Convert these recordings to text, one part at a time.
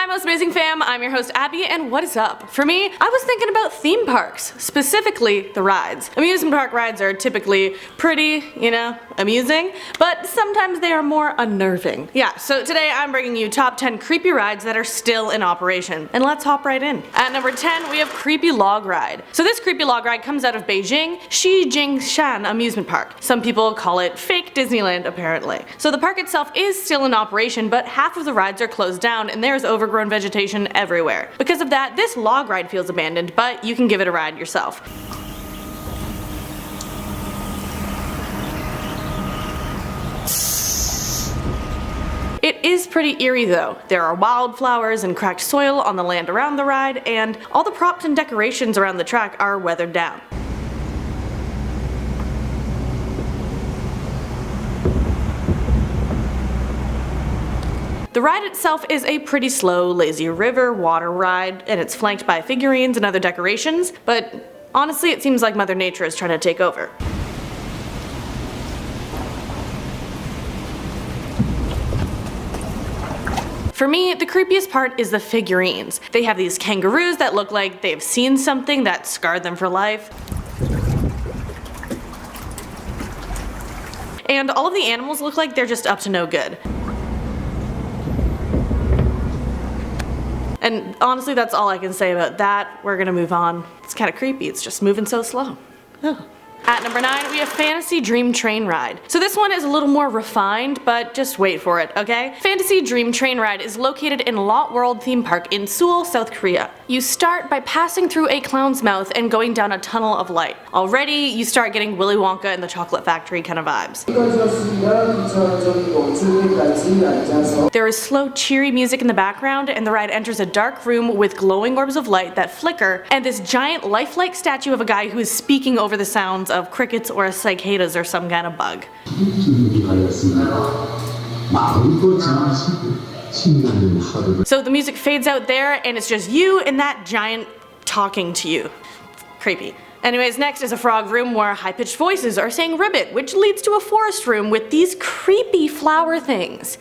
Hi most amazing fam, I'm your host Abby, and what is up? For me, I was thinking about theme parks, specifically the rides. Amusement park rides are typically pretty, amusing, but sometimes they are more unnerving. Yeah, so today I'm bringing you top 10 creepy rides that are still in operation, and let's hop right in. At number 10, we have Creepy Log Ride. So this creepy log ride comes out of Beijing Shijingshan Amusement Park. Some people call it fake Disneyland apparently. So the park itself is still in operation, but half of the rides are closed down and there's overgrown vegetation everywhere. Because of that, this log ride feels abandoned, but you can give it a ride yourself. It is pretty eerie though. There are wildflowers and cracked soil on the land around the ride, and all the props and decorations around the track are weathered down. The ride itself is a pretty slow, lazy river water ride, and it's flanked by figurines and other decorations, but honestly it seems like Mother Nature is trying to take over. For me, the creepiest part is the figurines. They have these kangaroos that look like they've seen something that scarred them for life. And all of the animals look like they're just up to no good. And honestly, that's all I can say about that. We're gonna move on. It's kinda creepy, it's just moving so slow. Ugh. At number 9, we have Fantasy Dream Train Ride. So this one is a little more refined, but just wait for it, okay? Fantasy Dream Train Ride is located in Lot World Theme Park in Seoul, South Korea. You start by passing through a clown's mouth and going down a tunnel of light. Already, you start getting Willy Wonka and the Chocolate Factory kind of vibes. There is slow, cheery music in the background, and the ride enters a dark room with glowing orbs of light that flicker, and this giant lifelike statue of a guy who is speaking over the sounds of crickets or cicadas or some kind of bug. So the music fades out there and it's just you and that giant talking to you. Creepy. Anyways, next is a frog room where high-pitched voices are saying ribbit, which leads to a forest room with these creepy flower things.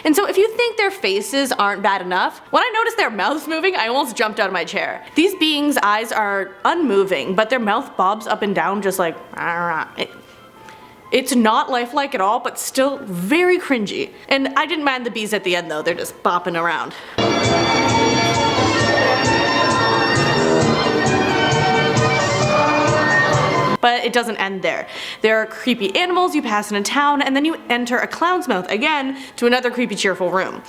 And so if you think their faces aren't bad enough, when I noticed their mouths moving, I almost jumped out of my chair. These beings' eyes are unmoving, but their mouth bobs up and down just like it's not lifelike at all, but still very cringy. And I didn't mind the bees at the end though, they're just bopping around. But it doesn't end there. There are creepy animals you pass in a town, and then you enter a clown's mouth again to another creepy cheerful room.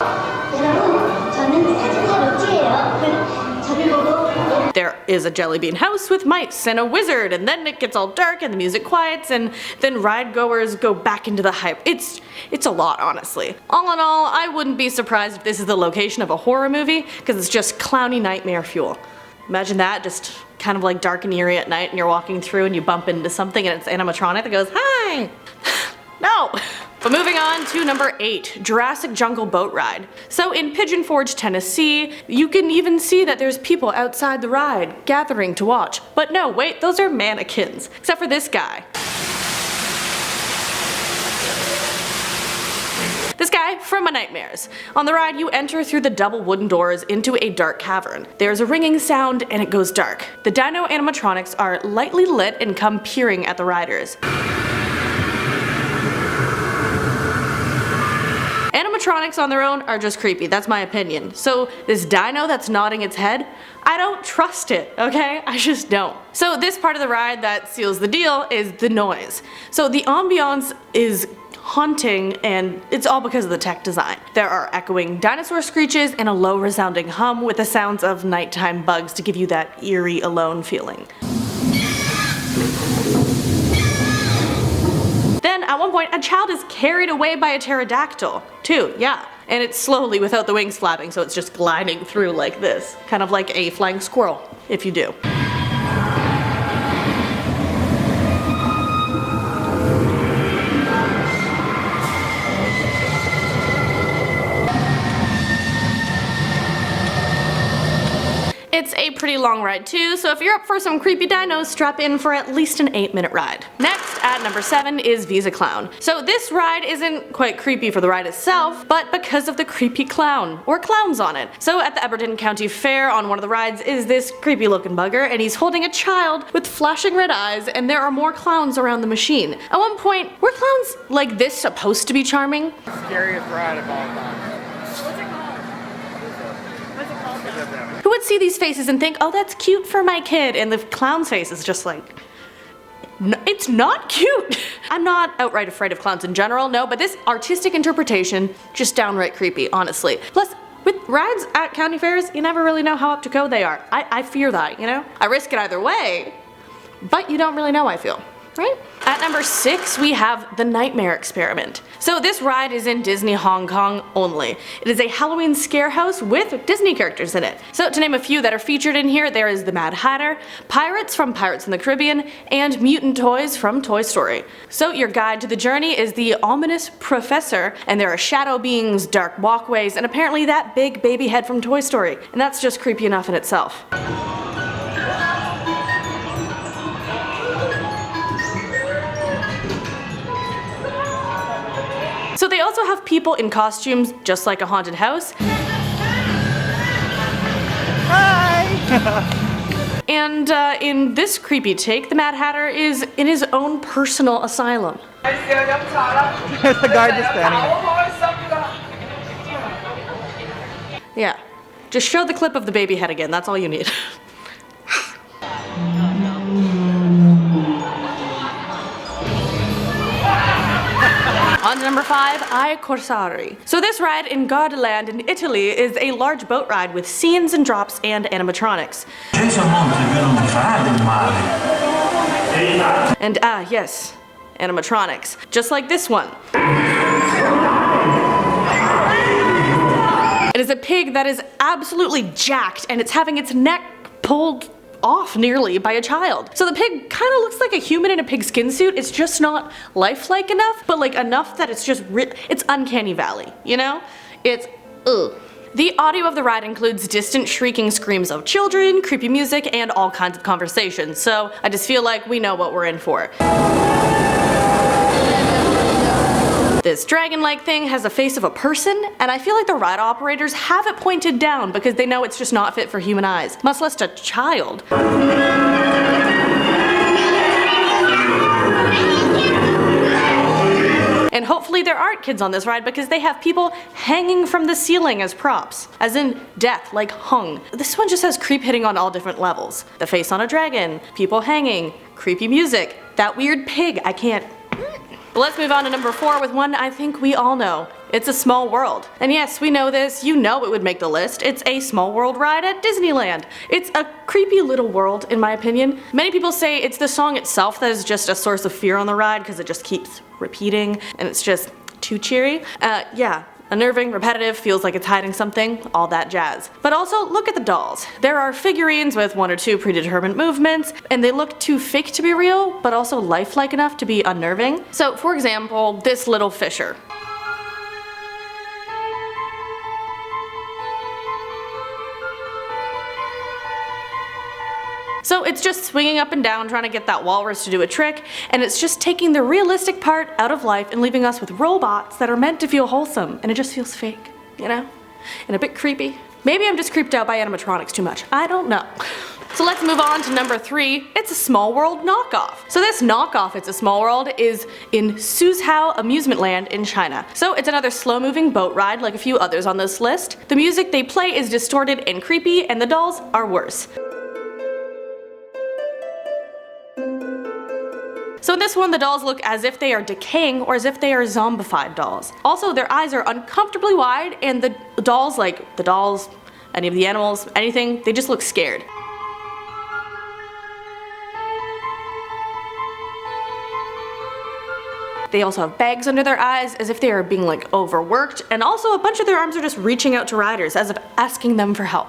There is a jelly bean house with mice and a wizard, and then it gets all dark and the music quiets, and then ride goers go back into the hype. It's a lot, honestly. All in all, I wouldn't be surprised if this is the location of a horror movie, because it's just clowny nightmare fuel. Imagine that, just kind of like dark and eerie at night and you're walking through and you bump into something and it's animatronic that goes, "Hi!" No! But moving on to number 8, Jurassic Jungle Boat Ride. So in Pigeon Forge, Tennessee, you can even see that there's people outside the ride gathering to watch. But no, wait, those are mannequins. Except for this guy. This guy from my nightmares. On the ride, you enter through the double wooden doors into a dark cavern. There's a ringing sound and it goes dark. The dino animatronics are lightly lit and come peering at the riders. Animatronics on their own are just creepy, that's my opinion. So this dino that's nodding its head, I don't trust it, okay? I just don't. So this part of the ride that seals the deal is the noise. So the ambiance is haunting, and it's all because of the tech design. There are echoing dinosaur screeches and a low resounding hum with the sounds of nighttime bugs to give you that eerie alone feeling. Then at one point a child is carried away by a pterodactyl too, yeah. And it's slowly without the wings flapping, so it's just gliding through like this. Kind of like a flying squirrel, if you do. It's a a pretty long ride too, so if you're up for some creepy dinos, strap in for at least an 8-minute ride. Next, at number 7 is Visa Clown. So this ride isn't quite creepy for the ride itself, but because of the creepy clown, or clowns on it. So at the Aberdeen County Fair, on one of the rides is this creepy looking bugger, and he's holding a child with flashing red eyes, and there are more clowns around the machine. At one point, were clowns like this supposed to be charming? Scariest ride of all time. Who would see these faces and think, oh, that's cute for my kid, and the clown's face is just like, no, it's not cute. I'm not outright afraid of clowns in general, no, but this artistic interpretation, just downright creepy, honestly. Plus, with rides at county fairs, you never really know how up to code they are. I fear that, you know? I risk it either way, but you don't really know, I feel. Right? At number 6, we have the Nightmare Experiment. So this ride is in Disney Hong Kong only. It is a Halloween scare house with Disney characters in it. So to name a few that are featured in here, there is the Mad Hatter, pirates from Pirates in the Caribbean, and mutant toys from Toy Story. So your guide to the journey is the ominous professor, and there are shadow beings, dark walkways, and apparently that big baby head from Toy Story. And that's just creepy enough in itself. So they also have people in costumes just like a haunted house. Hi! And in this creepy take, the Mad Hatter is in his own personal asylum. There's the guy just standing there. Yeah, just show the clip of the baby head again, that's all you need. On to number 5, I Corsari. So this ride in Gardaland in Italy is a large boat ride with scenes and drops and animatronics. And yes, animatronics. Just like this one. It is a pig that is absolutely jacked, and it's having its neck pulled off nearly by a child. So the pig kind of looks like a human in a pig skin suit. It's just not lifelike enough, but like enough that it's just it's uncanny valley, you know? It's ugh. The audio of the ride includes distant shrieking screams of children, creepy music, and all kinds of conversations. So I just feel like we know what we're in for. This dragon-like thing has the face of a person, and I feel like the ride operators have it pointed down because they know it's just not fit for human eyes, much less a child. And hopefully there aren't kids on this ride because they have people hanging from the ceiling as props. As in death, like hung. This one just has creep hitting on all different levels. The face on a dragon, people hanging, creepy music, that weird pig, I can't. But let's move on to number 4 with one I think we all know. It's A Small World. And yes, we know this, you know it would make the list. It's a small world ride at Disneyland. It's a creepy little world, in my opinion. Many people say it's the song itself that is just a source of fear on the ride because it just keeps repeating and it's just too cheery. Yeah. Unnerving, repetitive, feels like it's hiding something, all that jazz. But also, look at the dolls. There are figurines with 1 or 2 predetermined movements, and they look too fake to be real, but also lifelike enough to be unnerving. So, for example, this little fisher. So it's just swinging up and down trying to get that walrus to do a trick, and it's just taking the realistic part out of life and leaving us with robots that are meant to feel wholesome, and it just feels fake, you know? And a bit creepy. Maybe I'm just creeped out by animatronics too much, I don't know. So let's move on to number 3, It's a Small World Knockoff. So this knockoff It's a Small World is in Suzhou Amusement Land in China. So it's another slow-moving boat ride like a few others on this list. The music they play is distorted and creepy, and the dolls are worse. So in this one, the dolls look as if they are decaying or as if they are zombified dolls. Also, their eyes are uncomfortably wide, and the dolls, any of the animals, anything, they just look scared. They also have bags under their eyes as if they are being like overworked, and also a bunch of their arms are just reaching out to riders as if asking them for help.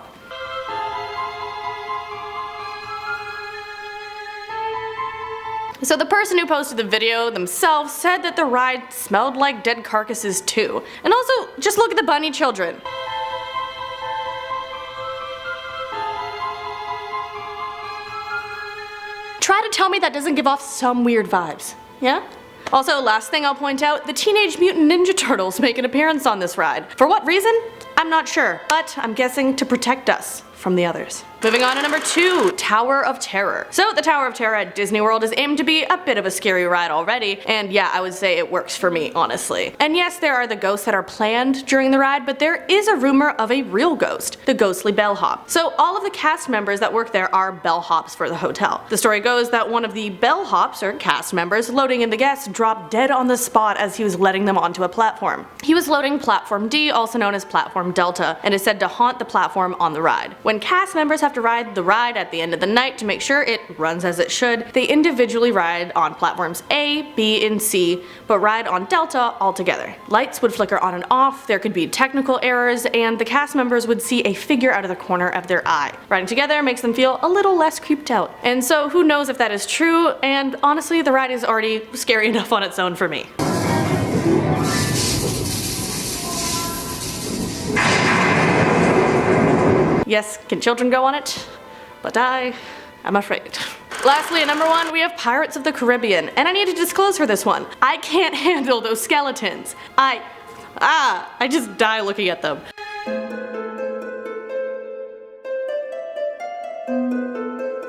So the person who posted the video themselves said that the ride smelled like dead carcasses too. And also, just look at the bunny children. tell me that doesn't give off some weird vibes, yeah? Also, last thing I'll point out, the Teenage Mutant Ninja Turtles make an appearance on this ride. For what reason? I'm not sure, but I'm guessing to protect us from the others. Moving on to number 2, Tower of Terror. So the Tower of Terror at Disney World is aimed to be a bit of a scary ride already, and yeah, I would say it works for me, honestly. And yes, there are the ghosts that are planned during the ride, but there is a rumor of a real ghost, the ghostly bellhop. So all of the cast members that work there are bellhops for the hotel. The story goes that one of the bellhops, or cast members, loading in the guests dropped dead on the spot as he was letting them onto a platform. He was loading Platform D, also known as Platform Delta, and is said to haunt the platform on the ride. When cast members have to ride the ride at the end of the night to make sure it runs as it should, they individually ride on platforms A, B, and C, but ride on Delta altogether. Lights would flicker on and off, there could be technical errors, and the cast members would see a figure out of the corner of their eye. Riding together makes them feel a little less creeped out. And so who knows if that is true, and honestly the ride is already scary enough on its own for me. Yes, can children go on it? But I am afraid. Lastly, at number 1, we have Pirates of the Caribbean, and I need to disclose for this one, I can't handle those skeletons. I just die looking at them.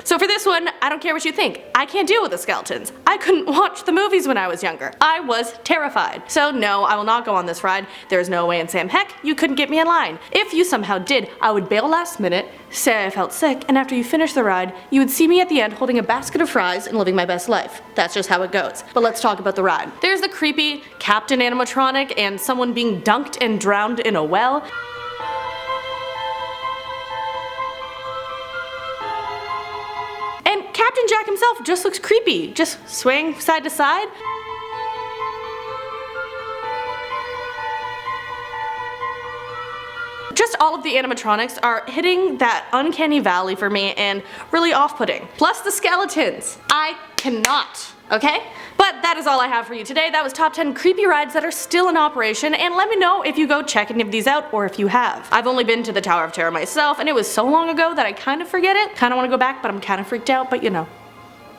So for this one, I don't care what you think. I can't deal with the skeletons. I couldn't watch the movies when I was younger. I was terrified. So no, I will not go on this ride. There's no way in Sam heck you couldn't get me in line. If you somehow did, I would bail last minute, say I felt sick, and after you finish the ride, you would see me at the end holding a basket of fries and living my best life. That's just how it goes. But let's talk about the ride. There's the creepy Captain Animatronic and someone being dunked and drowned in a well. Captain Jack himself just looks creepy, just swaying side to side. Just all of the animatronics are hitting that uncanny valley for me and really off-putting. Plus the skeletons. I cannot, okay? But that is all I have for you today. That was top 10 creepy rides that are still in operation, and let me know if you go check any of these out or if you have. I've only been to the Tower of Terror myself, and it was so long ago that I kind of forget it. Kind of want to go back, but I'm kind of freaked out, but you know.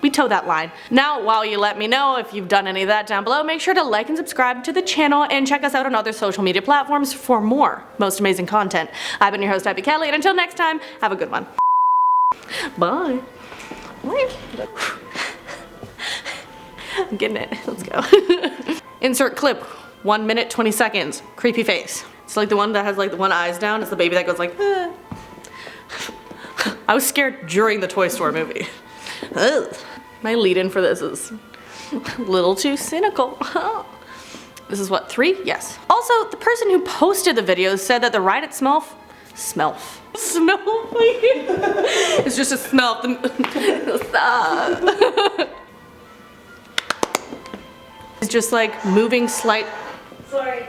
We toe that line. Now, while you let me know if you've done any of that down below, make sure to like and subscribe to the channel and check us out on other social media platforms for more most amazing content. I've been your host, Abby Kelly, and until next time, have a good one. Bye. I'm getting it. Let's go. Insert clip. 1 minute, 20 seconds. Creepy face. It's like the one that has like the one eyes down. It's the baby that goes like, ah. I was scared during the Toy Story movie. Ugh. My lead-in for this is a little too cynical. This is what, 3? Yes. Also, the person who posted the video said that the ride at Smelf it's just a smell. It's just like moving slight. Sorry.